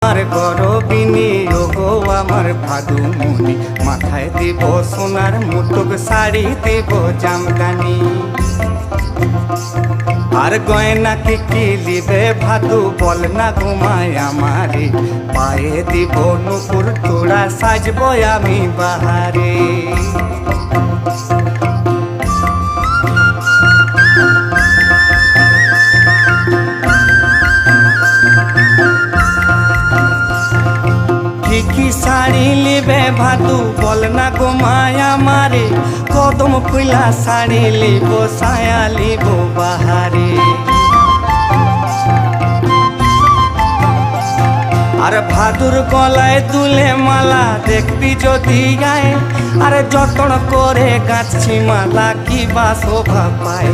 আর গরবিনী ওগো আমার ভাদুমণি, মাথায় দিব সোনার মুটুক, শাড়ি দিব জামদানি। আর গয়না কি লিবে ভাদু বল না ঘুমায় আমারে, পায়ে দিব নুপুর তোড়া, সাজবো আমি বাহারে। কি শাড়ি লিবে ভাদু বল না ঘুমায় আমারে, কদম ফুলা শাড়ি লিব, সায়া লিব বাহারে। আর ভাদুর গলায় দুলে মালা দেখবি যদি গায়ে, আর যতন করে গাছি মালা কি বা শোভা পায়।